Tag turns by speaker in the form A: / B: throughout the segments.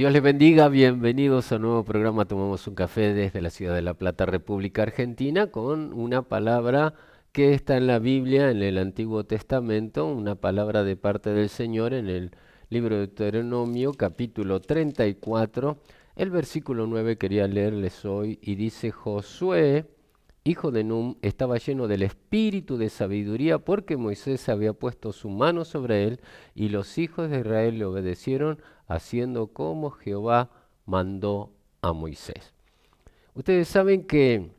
A: Dios les bendiga, bienvenidos a un nuevo programa. Tomamos un café desde la ciudad de La Plata, República Argentina, con una palabra que está en la Biblia, en el Antiguo Testamento, una palabra de parte del Señor en el libro de Deuteronomio, capítulo 34. El versículo 9 quería leerles hoy y dice: Josué, hijo de Num, estaba lleno del espíritu de sabiduría porque Moisés había puesto su mano sobre él y los hijos de Israel le obedecieron haciendo como Jehová mandó a Moisés. Ustedes saben que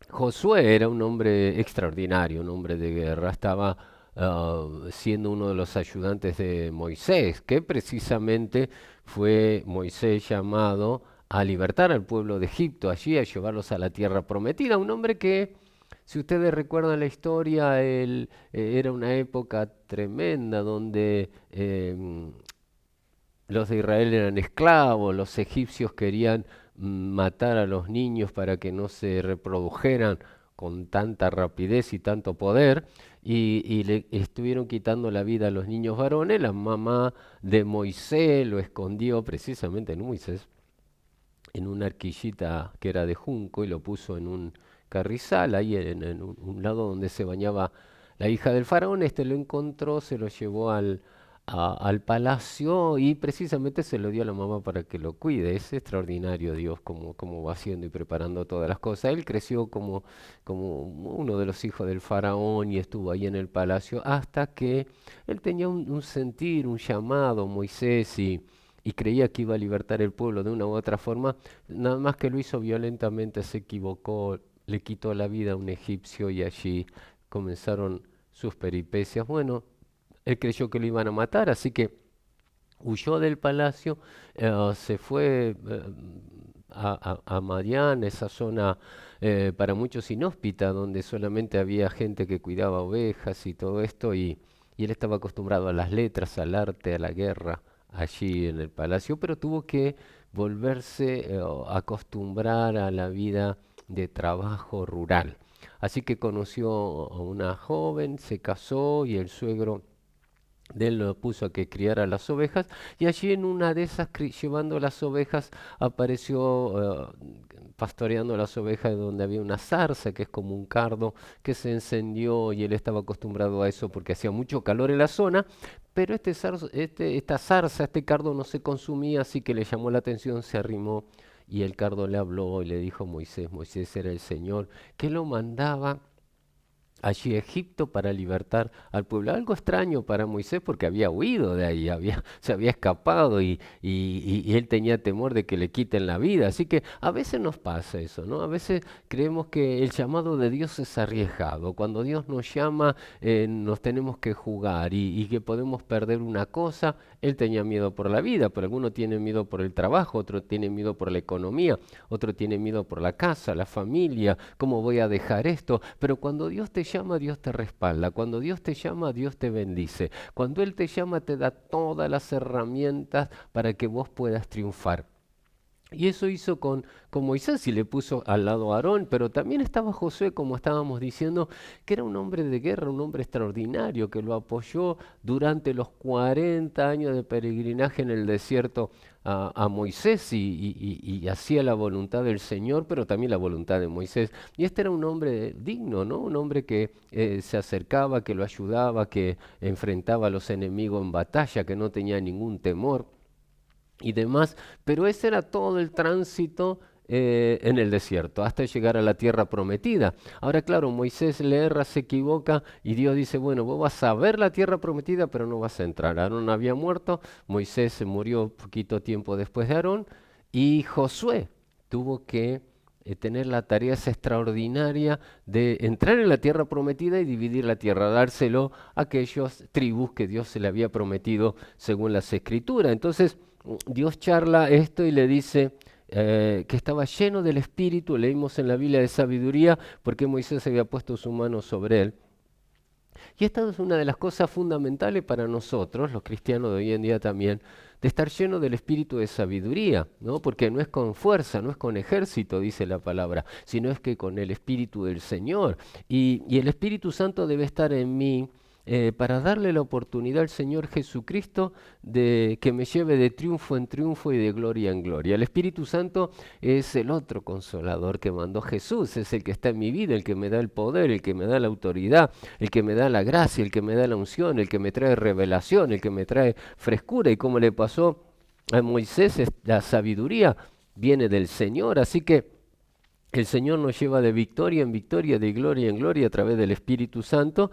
A: Josué era un hombre extraordinario, un hombre de guerra, estaba siendo uno de los ayudantes de Moisés, que precisamente fue Moisés llamado a libertar al pueblo de Egipto, allí a llevarlos a la tierra prometida, un hombre que, si ustedes recuerdan la historia, era una época tremenda donde los de Israel eran esclavos, los egipcios querían matar a los niños para que no se reprodujeran con tanta rapidez y tanto poder, y le estuvieron quitando la vida a los niños varones. La mamá de Moisés lo escondió precisamente en Moisés, en una arquillita que era de junco, y lo puso en un carrizal, ahí en un lado donde se bañaba la hija del faraón. Este lo encontró, se lo llevó al palacio y precisamente se lo dio a la mamá para que lo cuide. Es extraordinario Dios como va haciendo y preparando todas las cosas. Él creció como uno de los hijos del faraón y estuvo ahí en el palacio hasta que él tenía un sentir, un llamado, Moisés, y creía que iba a libertar el pueblo de una u otra forma. Nada más que lo hizo violentamente, se equivocó, le quitó la vida a un egipcio y allí comenzaron sus peripecias. Bueno, él creyó que lo iban a matar, así que huyó del palacio, se fue a Madián, esa zona para muchos inhóspita, donde solamente había gente que cuidaba ovejas y todo esto, y él estaba acostumbrado a las letras, al arte, a la guerra, allí en el palacio, pero tuvo que volverse a acostumbrar a la vida de trabajo rural. Así que conoció a una joven, se casó y el suegro de él lo puso a que criara las ovejas, y allí en una de esas, llevando las ovejas, apareció pastoreando las ovejas donde había una zarza, que es como un cardo, que se encendió, y él estaba acostumbrado a eso porque hacía mucho calor en la zona, pero esta zarza, este cardo no se consumía, así que le llamó la atención, se arrimó, y el cardo le habló y le dijo a Moisés: Moisés era el Señor que lo mandaba allí a Egipto para libertar al pueblo. Algo extraño para Moisés porque había huido de ahí, se había escapado, y él tenía temor de que le quiten la vida. Así que a veces nos pasa eso, ¿no? A veces creemos que el llamado de Dios es arriesgado. Cuando Dios nos llama, nos tenemos que jugar, y que podemos perder una cosa. Él tenía miedo por la vida, pero alguno tiene miedo por el trabajo, otro tiene miedo por la economía, otro tiene miedo por la casa, la familia. ¿Cómo voy a dejar esto? Pero cuando Dios te llama, Dios te respalda. Cuando Dios te llama, Dios te bendice. Cuando Él te llama, te da todas las herramientas para que vos puedas triunfar. Y eso hizo con Moisés, y le puso al lado a Aarón, pero también estaba Josué, como estábamos diciendo, que era un hombre de guerra, un hombre extraordinario, que lo apoyó durante los 40 años de peregrinaje en el desierto a Moisés, y hacía la voluntad del Señor, pero también la voluntad de Moisés. Y este era un hombre digno, ¿no? Un hombre que se acercaba, que lo ayudaba, que enfrentaba a los enemigos en batalla, que no tenía ningún temor y demás, pero ese era todo el tránsito en el desierto, hasta llegar a la tierra prometida. Ahora, claro, Moisés le erra, se equivoca, y Dios dice: bueno, vos vas a ver la tierra prometida, pero no vas a entrar. Aarón había muerto, Moisés se murió poquito tiempo después de Aarón, y Josué tuvo que tener la tarea esa extraordinaria de entrar en la tierra prometida y dividir la tierra, dárselo a aquellas tribus que Dios se le había prometido según las escrituras. Entonces, Dios charla esto y le dice que estaba lleno del Espíritu. Leímos en la Biblia de sabiduría porque Moisés había puesto su mano sobre él. Y esta es una de las cosas fundamentales para nosotros, los cristianos de hoy en día también, de estar lleno del espíritu de sabiduría, ¿no? Porque no es con fuerza, no es con ejército, dice la palabra, sino es que con el espíritu del Señor. Y el Espíritu Santo debe estar en mí para darle la oportunidad al Señor Jesucristo de que me lleve de triunfo en triunfo y de gloria en gloria. El Espíritu Santo es el otro consolador que mandó Jesús, es el que está en mi vida, el que me da el poder, el que me da la autoridad, el que me da la gracia, el que me da la unción, el que me trae revelación, el que me trae frescura. Y como le pasó a Moisés, la sabiduría viene del Señor, así que el Señor nos lleva de victoria en victoria, de gloria en gloria a través del Espíritu Santo.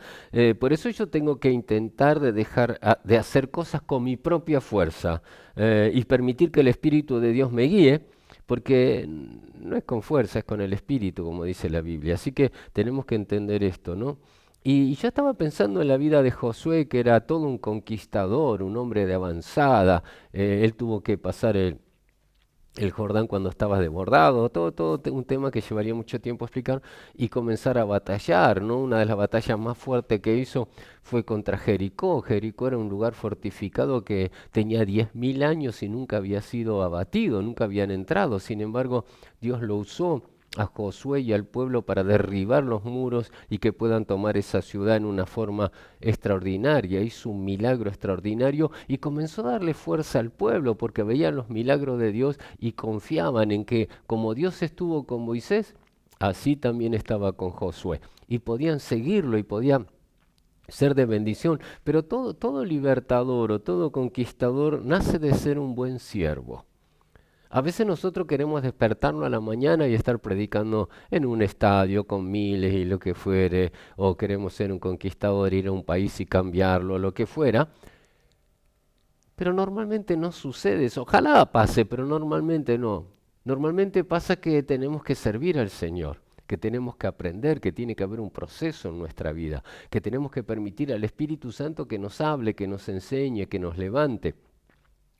A: Por eso yo tengo que intentar de dejar de hacer cosas con mi propia fuerza y permitir que el Espíritu de Dios me guíe, porque no es con fuerza, es con el Espíritu, como dice la Biblia. Así que tenemos que entender esto, ¿no? Y yo estaba pensando en la vida de Josué, que era todo un conquistador, un hombre de avanzada. Él tuvo que pasar el Jordán cuando estaba desbordado, todo un tema que llevaría mucho tiempo explicar y comenzar a batallar, ¿no? Una de las batallas más fuertes que hizo fue contra Jericó. Jericó era un lugar fortificado que tenía 10.000 años y nunca había sido abatido, nunca habían entrado. Sin embargo, Dios lo usó a Josué y al pueblo para derribar los muros y que puedan tomar esa ciudad en una forma extraordinaria. Hizo un milagro extraordinario y comenzó a darle fuerza al pueblo porque veían los milagros de Dios y confiaban en que como Dios estuvo con Moisés, así también estaba con Josué. Y podían seguirlo y podían ser de bendición. Pero todo libertador o todo conquistador nace de ser un buen siervo. A veces nosotros queremos despertarnos a la mañana y estar predicando en un estadio con miles y lo que fuere, o queremos ser un conquistador, ir a un país y cambiarlo, lo que fuera, pero normalmente no sucede eso. Ojalá pase, pero normalmente no. Normalmente pasa que tenemos que servir al Señor, que tenemos que aprender, que tiene que haber un proceso en nuestra vida, que tenemos que permitir al Espíritu Santo que nos hable, que nos enseñe, que nos levante,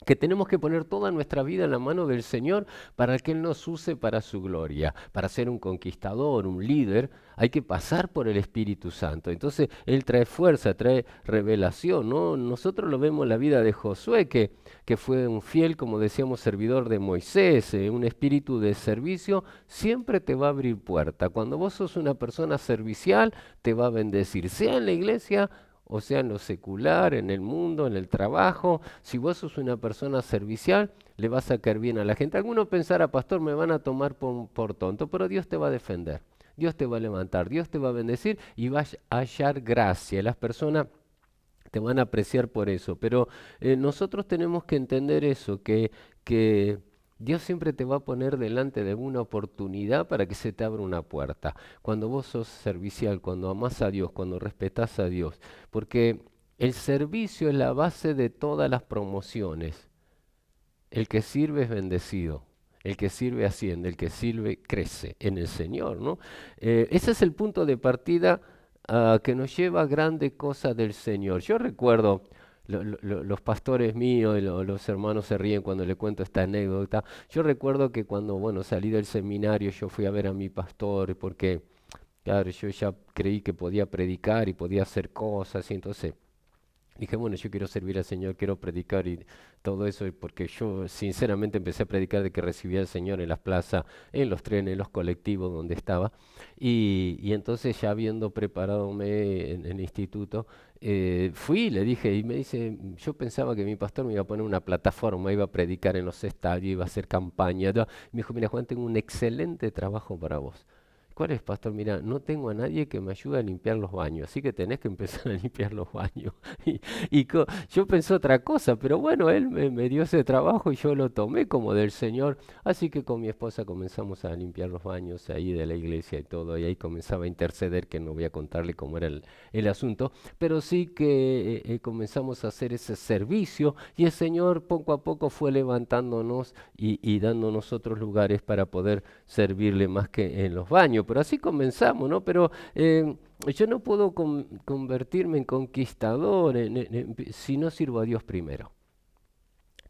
A: que tenemos que poner toda nuestra vida en la mano del Señor para que Él nos use para su gloria. Para ser un conquistador, un líder, hay que pasar por el Espíritu Santo. Entonces Él trae fuerza, trae revelación, ¿no? Nosotros lo vemos en la vida de Josué, que fue un fiel, como decíamos, servidor de Moisés, un espíritu de servicio, siempre te va a abrir puerta. Cuando vos sos una persona servicial, te va a bendecir, sea en la iglesia o sea en lo secular, en el mundo, en el trabajo. Si vos sos una persona servicial, le vas a caer bien a la gente. Algunos pensarán, pastor, me van a tomar por tonto, pero Dios te va a defender, Dios te va a levantar, Dios te va a bendecir y vas a hallar gracia. Las personas te van a apreciar por eso, pero nosotros tenemos que entender eso, que Dios siempre te va a poner delante de una oportunidad para que se te abra una puerta. Cuando vos sos servicial, cuando amás a Dios, cuando respetás a Dios, porque el servicio es la base de todas las promociones. El que sirve es bendecido. El que sirve asciende, el que sirve crece en el Señor, ¿no? Ese es el punto de partida que nos lleva a grandes cosas del Señor. Yo recuerdo, los pastores míos y los hermanos se ríen cuando le cuento esta anécdota. Yo recuerdo que cuando, bueno, salí del seminario, yo fui a ver a mi pastor porque, claro, yo ya creí que podía predicar y podía hacer cosas, y entonces dije, bueno, yo quiero servir al Señor, quiero predicar y todo eso, y porque yo sinceramente empecé a predicar de que recibía al Señor en las plazas, en los trenes, en los colectivos donde estaba. Y entonces ya habiendo preparadome en el instituto, fui, le dije, y me dice, yo pensaba que mi pastor me iba a poner una plataforma, iba a predicar en los estadios, iba a hacer campaña. Me dijo, mira Juan, tengo un excelente trabajo para vos. ¿Cuál es, pastor? Mira, no tengo a nadie que me ayude a limpiar los baños, así que tenés que empezar a limpiar los baños. Y, yo pensé otra cosa, pero bueno, él me dio ese trabajo y yo lo tomé como del Señor. Así que con mi esposa comenzamos a limpiar los baños ahí de la iglesia y todo, y ahí comenzaba a interceder, que no voy a contarle cómo era el asunto, pero sí que comenzamos a hacer ese servicio y el Señor poco a poco fue levantándonos y dándonos otros lugares para poder servirle más que en los baños. Pero así comenzamos, ¿no? Pero yo no puedo convertirme en conquistador si no sirvo a Dios primero.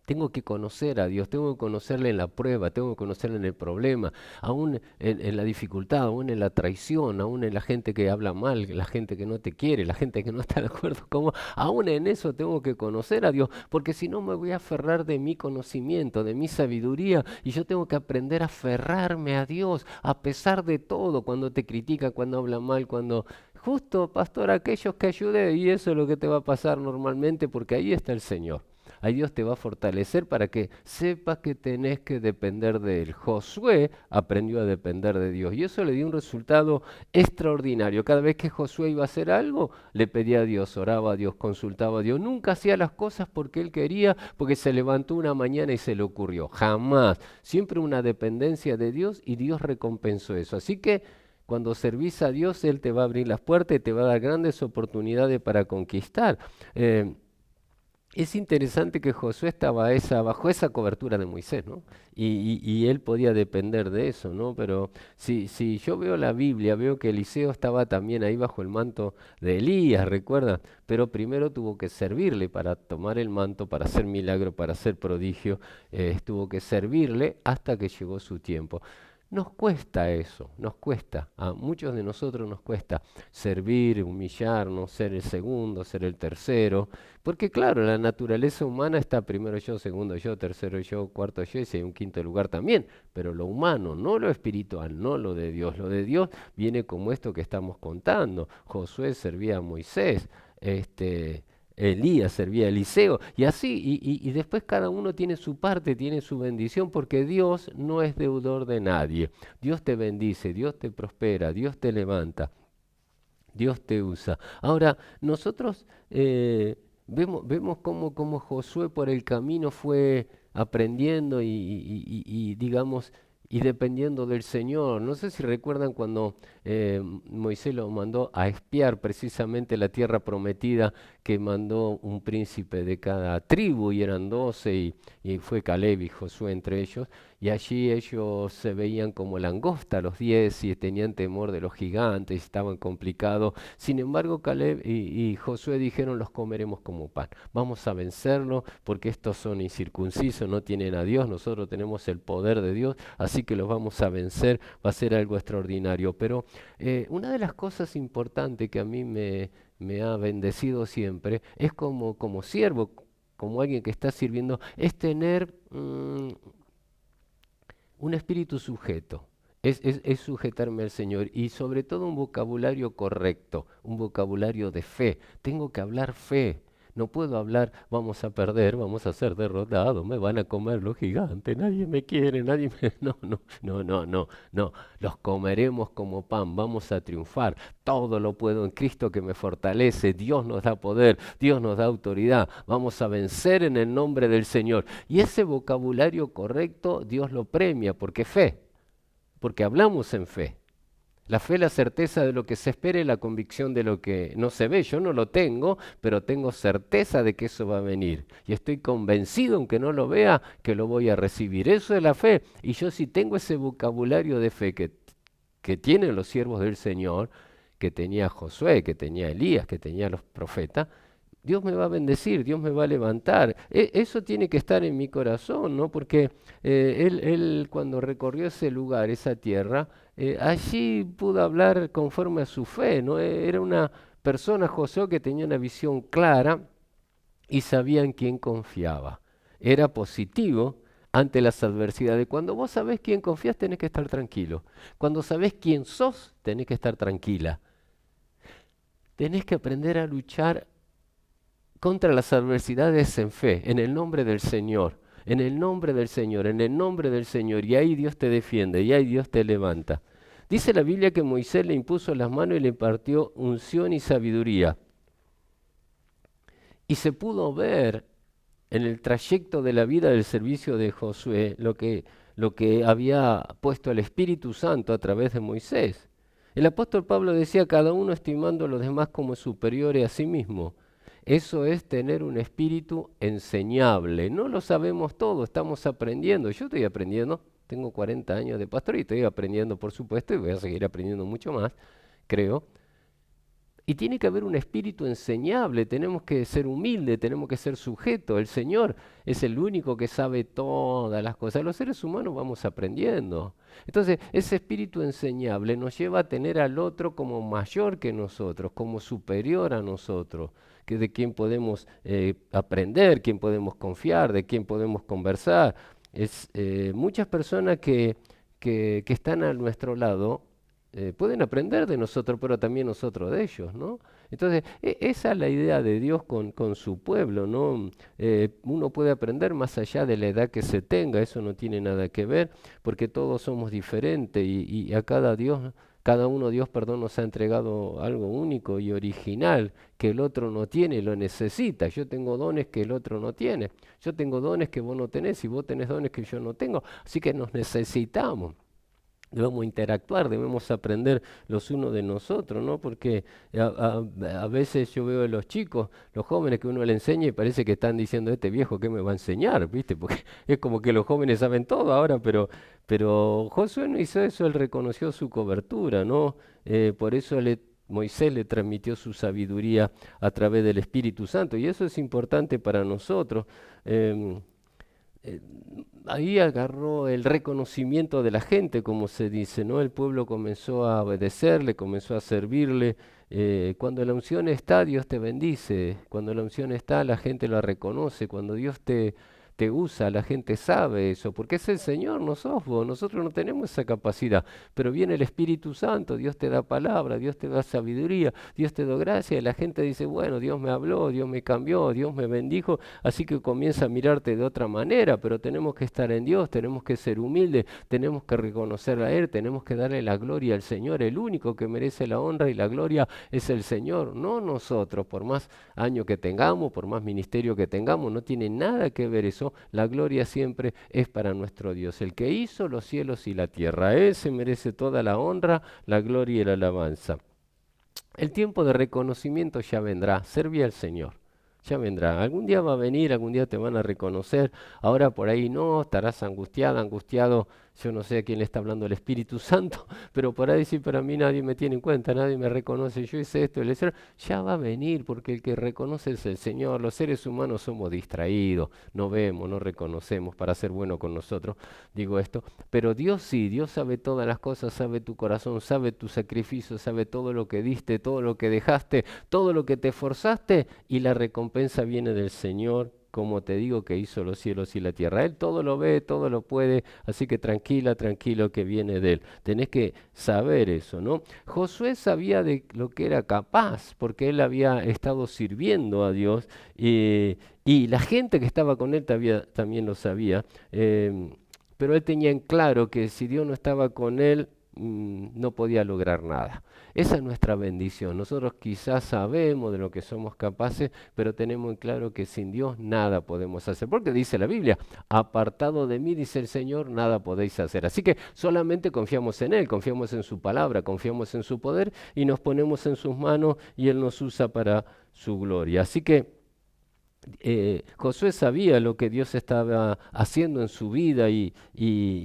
A: Tengo que conocer a Dios, tengo que conocerle en la prueba, tengo que conocerle en el problema, aún en la dificultad, aún en la traición, aún en la gente que habla mal, la gente que no te quiere, la gente que no está de acuerdo con vos, aún en eso tengo que conocer a Dios, porque si no me voy a aferrar de mi conocimiento, de mi sabiduría, y yo tengo que aprender a aferrarme a Dios, a pesar de todo, cuando te critica, cuando habla mal, cuando justo, pastor, aquellos que ayudé, y eso es lo que te va a pasar normalmente, porque ahí está el Señor. Ahí Dios te va a fortalecer para que sepas que tenés que depender de Él. Josué aprendió a depender de Dios y eso le dio un resultado extraordinario. Cada vez que Josué iba a hacer algo, le pedía a Dios, oraba a Dios, consultaba a Dios. Nunca hacía las cosas porque él quería, porque se levantó una mañana y se le ocurrió. Jamás. Siempre una dependencia de Dios y Dios recompensó eso. Así que cuando servís a Dios, Él te va a abrir las puertas y te va a dar grandes oportunidades para conquistar. Eh, es interesante que Josué estaba bajo esa cobertura de Moisés, ¿no? Y él podía depender de eso, ¿no? Pero si yo veo la Biblia, veo que Eliseo estaba también ahí bajo el manto de Elías, ¿recuerdan? Pero primero tuvo que servirle para tomar el manto, para hacer milagro, para hacer prodigio, tuvo que servirle hasta que llegó su tiempo. Nos cuesta eso, nos cuesta, a muchos de nosotros nos cuesta servir, humillarnos, ser el segundo, ser el tercero, porque claro, la naturaleza humana está primero yo, segundo yo, tercero yo, cuarto yo y si hay un quinto lugar también, pero lo humano, no lo espiritual, no lo de Dios. Lo de Dios viene como esto que estamos contando. Josué servía a Moisés, Elías servía a Eliseo y así, y después cada uno tiene su parte, tiene su bendición, porque Dios no es deudor de nadie. Dios te bendice, Dios te prospera, Dios te levanta. Dios te usa. Ahora, nosotros vemos cómo Josué por el camino fue aprendiendo y, digamos, y dependiendo del Señor. No sé si recuerdan cuando Moisés lo mandó a espiar precisamente la tierra prometida, que mandó un príncipe de cada tribu, y eran 12, y fue Caleb y Josué entre ellos. Y allí ellos se veían como langosta los 10 y tenían temor de los gigantes, estaban complicados. Sin embargo, Caleb y Josué dijeron, los comeremos como pan. Vamos a vencerlos porque estos son incircuncisos, no tienen a Dios, nosotros tenemos el poder de Dios, así que los vamos a vencer, va a ser algo extraordinario. Pero una de las cosas importantes que a mí me ha bendecido siempre es como siervo, como alguien que está sirviendo, es tener un espíritu sujeto, es sujetarme al Señor y sobre todo un vocabulario correcto, un vocabulario de fe. Tengo que hablar fe. No puedo hablar, vamos a perder, vamos a ser derrotados, me van a comer los gigantes, nadie me quiere, nadie me... No, no, no, no, no, no. Los comeremos como pan, vamos a triunfar. Todo lo puedo en Cristo que me fortalece. Dios nos da poder, Dios nos da autoridad. Vamos a vencer en el nombre del Señor. Y ese vocabulario correcto Dios lo premia porque fe, porque hablamos en fe. La fe es la certeza de lo que se espera y la convicción de lo que no se ve. Yo no lo tengo, pero tengo certeza de que eso va a venir. Y estoy convencido, aunque no lo vea, que lo voy a recibir. Eso es la fe. Y yo sí tengo ese vocabulario de fe que tienen los siervos del Señor, que tenía Josué, que tenía Elías, que tenía los profetas. Dios me va a bendecir, Dios me va a levantar. Eso tiene que estar en mi corazón, ¿no? Porque él cuando recorrió ese lugar, esa tierra, allí pudo hablar conforme a su fe, ¿no? Era una persona, Josué, que tenía una visión clara y sabía en quién confiaba. Era positivo ante las adversidades. Cuando vos sabés quién confías, tenés que estar tranquilo. Cuando sabés quién sos, tenés que estar tranquila. Tenés que aprender a luchar contra las adversidades en fe, en el nombre del Señor, en el nombre del Señor, en el nombre del Señor. Y ahí Dios te defiende, y ahí Dios te levanta. Dice la Biblia que Moisés le impuso las manos y le impartió unción y sabiduría. Y se pudo ver en el trayecto de la vida del servicio de Josué lo que había puesto el Espíritu Santo a través de Moisés. El apóstol Pablo decía, cada uno estimando a los demás como superiores a sí mismo. Eso es tener un espíritu enseñable. No lo sabemos todo, estamos aprendiendo. Yo estoy aprendiendo, tengo 40 años de pastor y estoy aprendiendo, por supuesto, y voy a seguir aprendiendo mucho más, creo. Y tiene que haber un espíritu enseñable, tenemos que ser humildes, tenemos que ser sujetos. El Señor es el único que sabe todas las cosas. Los seres humanos vamos aprendiendo. Entonces, ese espíritu enseñable nos lleva a tener al otro como mayor que nosotros, como superior a nosotros, que de quien podemos aprender, quien podemos confiar, de quien podemos conversar. Muchas personas que están a nuestro lado pueden aprender de nosotros, pero también nosotros de ellos, ¿no? Entonces, esa es la idea de Dios con su pueblo, ¿no? Uno puede aprender más allá de la edad que se tenga, eso no tiene nada que ver, porque todos somos diferentes y a cada uno Dios, perdón, nos ha entregado algo único y original que el otro no tiene y lo necesita. Yo tengo dones que el otro no tiene. Yo tengo dones que vos no tenés y vos tenés dones que yo no tengo. Así que nos necesitamos. Debemos interactuar, debemos aprender los unos de nosotros, ¿no? Porque a veces yo veo a los chicos, los jóvenes que uno le enseña y parece que están diciendo, este viejo, ¿qué me va a enseñar? ¿Viste? Porque es como que los jóvenes saben todo ahora, pero Josué no hizo eso, él reconoció su cobertura, ¿no? Por eso Moisés le transmitió su sabiduría a través del Espíritu Santo, y eso es importante para nosotros. Em, eh, Ahí agarró el reconocimiento de la gente, como se dice, ¿no? El pueblo comenzó a obedecerle, comenzó a servirle. Cuando la unción está, Dios te bendice. Cuando la unción está, la gente la reconoce. Cuando Dios te usa, la gente sabe eso, porque es el Señor, no sos vos. Nosotros no tenemos esa capacidad, pero viene el Espíritu Santo, Dios te da palabra, Dios te da sabiduría, Dios te da gracia, y la gente dice, bueno, Dios me habló, Dios me cambió, Dios me bendijo. Así que comienza a mirarte de otra manera, pero tenemos que estar en Dios, tenemos que ser humildes, tenemos que reconocer a Él, tenemos que darle la gloria al Señor. El único que merece la honra y la gloria es el Señor, no nosotros. Por más años que tengamos, por más ministerio que tengamos, no tiene nada que ver eso. La gloria siempre es para nuestro Dios, el que hizo los cielos y la tierra. A Él se merece toda la honra, la gloria y la alabanza. El tiempo de reconocimiento ya vendrá, serví al Señor. Ya vendrá, algún día va a venir, algún día te van a reconocer, ahora por ahí no, estarás angustiada, angustiado, yo no sé a quién le está hablando el Espíritu Santo, pero por ahí sí, para mí nadie me tiene en cuenta, nadie me reconoce, yo hice esto, ya va a venir, porque el que reconoce es el Señor. Los seres humanos somos distraídos, no vemos, no reconocemos para ser bueno con nosotros, digo esto, pero Dios sí, Dios sabe todas las cosas, sabe tu corazón, sabe tu sacrificio, sabe todo lo que diste, todo lo que dejaste, todo lo que te esforzaste, y la recompensa viene del Señor, como te digo, que hizo los cielos y la tierra. Él todo lo ve, todo lo puede, así que tranquila, tranquilo, que viene de Él. Tenés que saber eso, ¿no? Josué sabía de lo que era capaz, porque él había estado sirviendo a Dios, y la gente que estaba con él también lo sabía, pero él tenía en claro que si Dios no estaba con él, no podía lograr nada. Esa es nuestra bendición. Nosotros quizás sabemos de lo que somos capaces, pero tenemos en claro que sin Dios nada podemos hacer. Porque dice la Biblia, apartado de mí, dice el Señor, nada podéis hacer. Así que solamente confiamos en Él, confiamos en su palabra, confiamos en su poder y nos ponemos en sus manos y Él nos usa para su gloria. Así que Josué sabía lo que Dios estaba haciendo en su vida y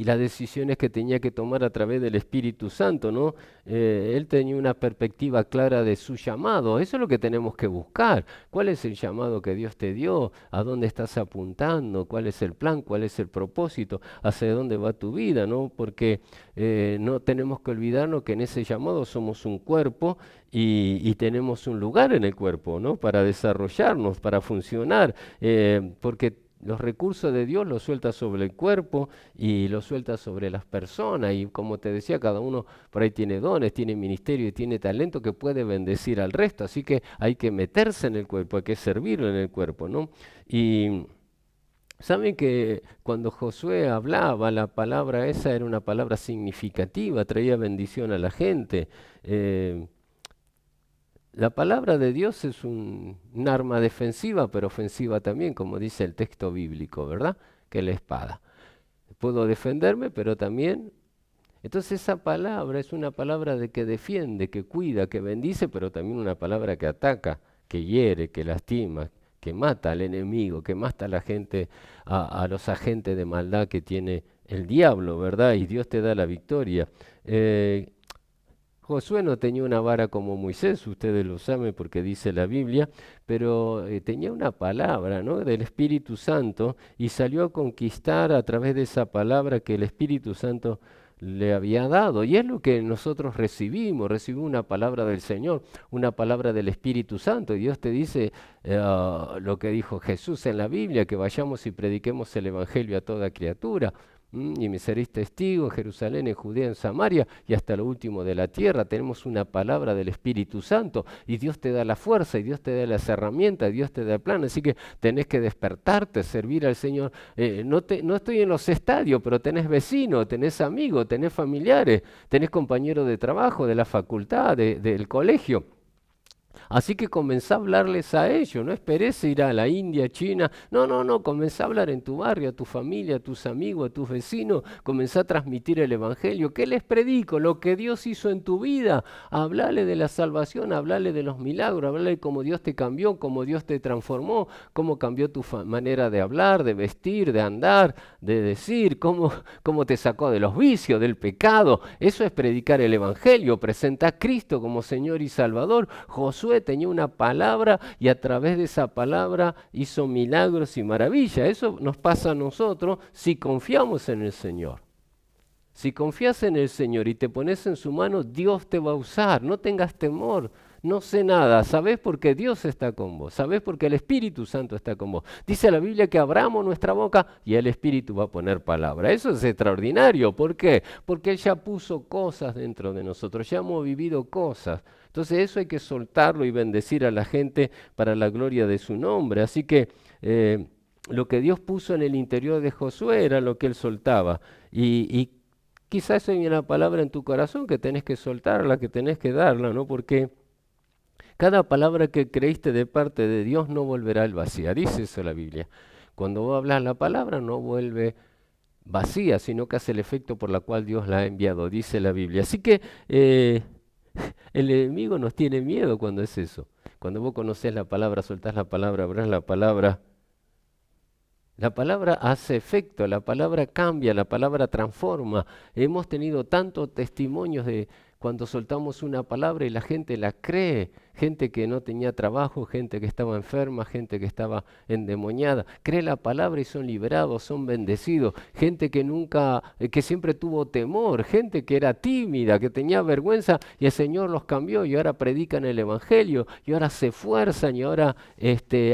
A: las decisiones que tenía que tomar a través del Espíritu Santo, ¿no? Él tenía una perspectiva clara de su llamado. Eso es lo que tenemos que buscar. ¿Cuál es el llamado que Dios te dio? ¿A dónde estás apuntando? ¿Cuál es el plan? ¿Cuál es el propósito? ¿Hacia dónde va tu vida? ¿No? Porque no tenemos que olvidarnos que en ese llamado somos un cuerpo y tenemos un lugar en el cuerpo, ¿no? Para desarrollarnos, para funcionar, porque los recursos de Dios los suelta sobre el cuerpo y los suelta sobre las personas. Y como te decía, cada uno por ahí tiene dones, tiene ministerio y tiene talento que puede bendecir al resto. Así que hay que meterse en el cuerpo, hay que servirlo en el cuerpo, ¿no? Y saben que cuando Josué hablaba, la palabra esa era una palabra significativa, traía bendición a la gente. Eh, la palabra de Dios es un arma defensiva, pero ofensiva también, como dice el texto bíblico, ¿verdad? Que es la espada. Puedo defenderme, pero también... Entonces esa palabra es una palabra de que defiende, que cuida, que bendice, pero también una palabra que ataca, que hiere, que lastima, que mata al enemigo, que mata a la gente, a los agentes de maldad que tiene el diablo, ¿verdad? Y Dios te da la victoria. Josué no tenía una vara como Moisés, ustedes lo saben porque dice la Biblia, pero tenía una palabra, ¿no? Del Espíritu Santo, y salió a conquistar a través de esa palabra que el Espíritu Santo le había dado. Y es lo que nosotros recibimos una palabra del Señor, una palabra del Espíritu Santo. Y Dios te dice lo que dijo Jesús en la Biblia, que vayamos y prediquemos el Evangelio a toda criatura. Y me seréis testigo en Jerusalén, en Judea, en Samaria y hasta lo último de la tierra. Tenemos una palabra del Espíritu Santo y Dios te da la fuerza y Dios te da las herramientas, Dios te da el plan. Así que tenés que despertarte, servir al Señor. No estoy en los estadios, pero tenés vecinos, tenés amigos, tenés familiares, tenés compañeros de trabajo, de la facultad, del colegio. Así que comenzá a hablarles a ellos, no esperes ir a la India, China, no, comenzá a hablar en tu barrio, a tu familia, a tus amigos, a tus vecinos, comenzá a transmitir el Evangelio. ¿Qué les predico? Lo que Dios hizo en tu vida. Hablale de la salvación, hablale de los milagros, hablale de cómo Dios te cambió, cómo Dios te transformó, cómo cambió tu manera de hablar, de vestir, de andar, de decir, cómo te sacó de los vicios, del pecado. Eso es predicar el Evangelio, presenta a Cristo como Señor y Salvador. Josué tenía una palabra y a través de esa palabra hizo milagros y maravillas. Eso nos pasa a nosotros si confiamos en el Señor. Si confías en el Señor y te pones en su mano, Dios te va a usar. No tengas temor. No sé nada, sabés porque Dios está con vos, sabés porque el Espíritu Santo está con vos. Dice la Biblia que abramos nuestra boca y el Espíritu va a poner palabra. Eso es extraordinario. ¿Por qué? Porque Él ya puso cosas dentro de nosotros, ya hemos vivido cosas. Entonces eso hay que soltarlo y bendecir a la gente para la gloria de su nombre. Así que lo que Dios puso en el interior de Josué era lo que Él soltaba. Y quizás hay una palabra en tu corazón que tenés que soltarla, que tenés que darla, ¿no? Porque cada palabra que creíste de parte de Dios no volverá al vacía. Dice eso la Biblia. Cuando vos hablas la palabra no vuelve vacía, sino que hace el efecto por la cual Dios la ha enviado, dice la Biblia. Así que el enemigo nos tiene miedo cuando es eso. Cuando vos conocés la palabra, soltás la palabra, abrás la palabra hace efecto, la palabra cambia, la palabra transforma. Hemos tenido tantos testimonios de cuando soltamos una palabra y la gente la cree. Gente que no tenía trabajo, gente que estaba enferma, gente que estaba endemoniada. Cree la palabra y son liberados, son bendecidos. Gente que que siempre tuvo temor, gente que era tímida, que tenía vergüenza y el Señor los cambió y ahora predican el Evangelio y ahora se esfuerzan y ahora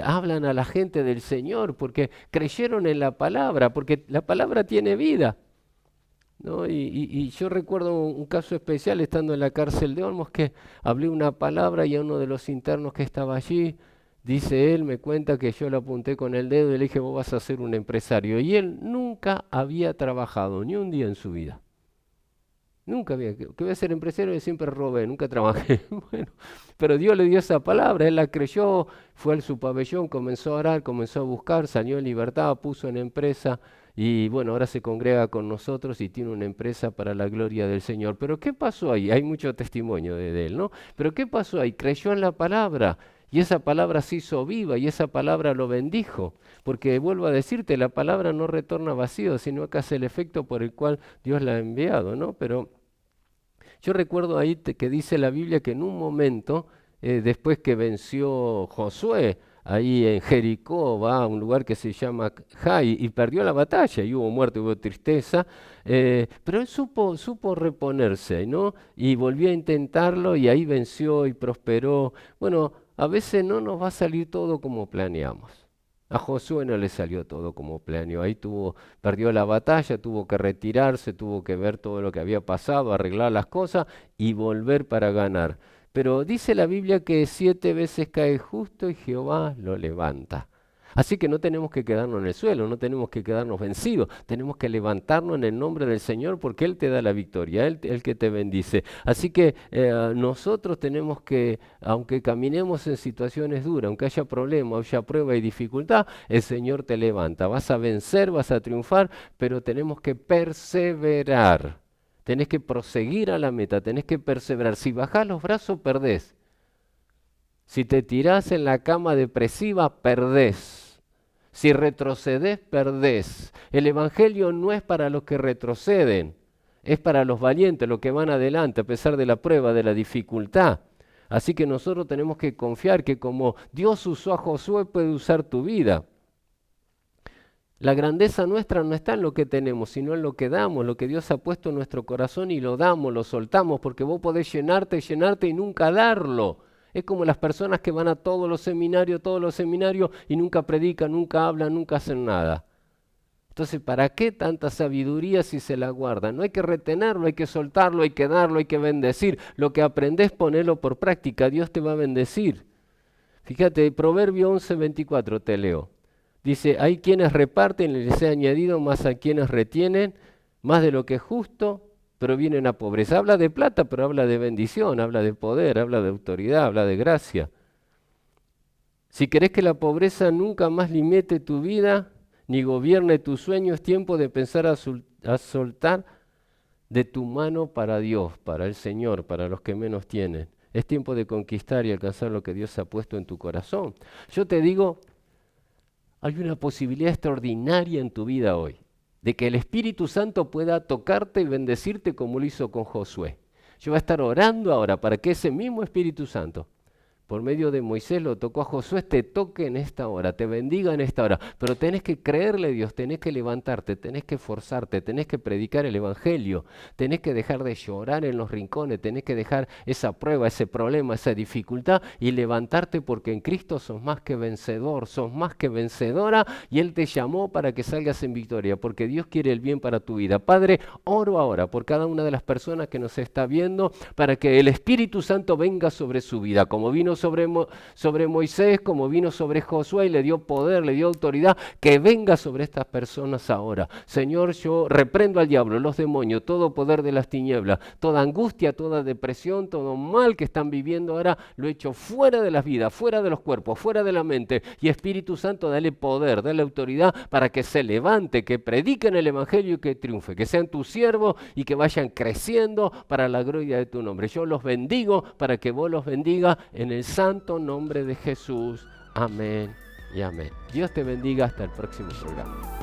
A: hablan a la gente del Señor porque creyeron en la palabra, porque la palabra tiene vida. ¿No? Y yo recuerdo un caso especial estando en la cárcel de Olmos que hablé una palabra y a uno de los internos que estaba allí, dice él, me cuenta que yo le apunté con el dedo y le dije, vos vas a ser un empresario. Y él nunca había trabajado ni un día en su vida. Nunca había, que voy a ser empresario y siempre robé, nunca trabajé. Bueno, pero Dios le dio esa palabra, él la creyó, fue a su pabellón, comenzó a orar, comenzó a buscar, salió en libertad, puso en empresa y bueno, ahora se congrega con nosotros y tiene una empresa para la gloria del Señor. Pero ¿qué pasó ahí? Hay mucho testimonio de él, ¿no? Pero ¿qué pasó ahí? Creyó en la palabra y esa palabra se hizo viva y esa palabra lo bendijo. Porque vuelvo a decirte, la palabra no retorna vacío, sino que hace el efecto por el cual Dios la ha enviado, ¿no? Pero yo recuerdo ahí que dice la Biblia que en un momento, después que venció Josué, ahí en Jericó, va a un lugar que se llama Jai, y perdió la batalla, y hubo muerte, hubo tristeza, pero él supo reponerse, ¿no? Y volvió a intentarlo, y ahí venció y prosperó. Bueno, a veces no nos va a salir todo como planeamos. A Josué no le salió todo como planeó. Ahí perdió la batalla, tuvo que retirarse, tuvo que ver todo lo que había pasado, arreglar las cosas y volver para ganar. Pero dice la Biblia que 7 veces cae justo y Jehová lo levanta. Así que no tenemos que quedarnos en el suelo, no tenemos que quedarnos vencidos, tenemos que levantarnos en el nombre del Señor porque Él te da la victoria, Él el que te bendice. Así que nosotros tenemos que, aunque caminemos en situaciones duras, aunque haya problemas, haya prueba y dificultad, el Señor te levanta. Vas a vencer, vas a triunfar, pero tenemos que perseverar. Tenés que proseguir a la meta, tenés que perseverar. Si bajás los brazos, perdés. Si te tirás en la cama depresiva, perdés. Si retrocedes, perdés. El Evangelio no es para los que retroceden, es para los valientes, los que van adelante a pesar de la prueba, de la dificultad. Así que nosotros tenemos que confiar que como Dios usó a Josué, puede usar tu vida. La grandeza nuestra no está en lo que tenemos, sino en lo que damos, lo que Dios ha puesto en nuestro corazón y lo damos, lo soltamos, porque vos podés llenarte y nunca darlo. Es como las personas que van a todos los seminarios y nunca predican, nunca hablan, nunca hacen nada. Entonces, ¿para qué tanta sabiduría si se la guarda? No hay que retenerlo, hay que soltarlo, hay que darlo, hay que bendecir. Lo que aprendés, ponelo por práctica, Dios te va a bendecir. Fíjate, Proverbio 11:24 te leo. Dice, hay quienes reparten y les he añadido más a quienes retienen, más de lo que es justo, pero vienen a pobreza. Habla de plata, pero habla de bendición, habla de poder, habla de autoridad, habla de gracia. Si querés que la pobreza nunca más limite tu vida, ni gobierne tus sueños, es tiempo de pensar a soltar de tu mano para Dios, para el Señor, para los que menos tienen. Es tiempo de conquistar y alcanzar lo que Dios ha puesto en tu corazón. Yo te digo, hay una posibilidad extraordinaria en tu vida hoy, de que el Espíritu Santo pueda tocarte y bendecirte como lo hizo con Josué. Yo voy a estar orando ahora para que ese mismo Espíritu Santo, por medio de Moisés lo tocó a Josué, te toque en esta hora, te bendiga en esta hora. Pero tenés que creerle a Dios, tenés que levantarte, tenés que esforzarte, tenés que predicar el Evangelio, tenés que dejar de llorar en los rincones, tenés que dejar esa prueba, ese problema, esa dificultad y levantarte porque en Cristo sos más que vencedor, sos más que vencedora y Él te llamó para que salgas en victoria, porque Dios quiere el bien para tu vida. Padre, oro ahora por cada una de las personas que nos está viendo para que el Espíritu Santo venga sobre su vida, como vino sobre Moisés, como vino sobre Josué y le dio poder, le dio autoridad, que venga sobre estas personas ahora. Señor, yo reprendo al diablo, los demonios, todo poder de las tinieblas, toda angustia, toda depresión, todo mal que están viviendo ahora, lo echo fuera de las vidas, fuera de los cuerpos, fuera de la mente. Y Espíritu Santo, dale poder, dale autoridad para que se levante, que prediquen el Evangelio y que triunfe, que sean tus siervos y que vayan creciendo para la gloria de tu nombre. Yo los bendigo para que vos los bendigas en el santo nombre de Jesús. Amén y amén. Dios te bendiga hasta el próximo programa.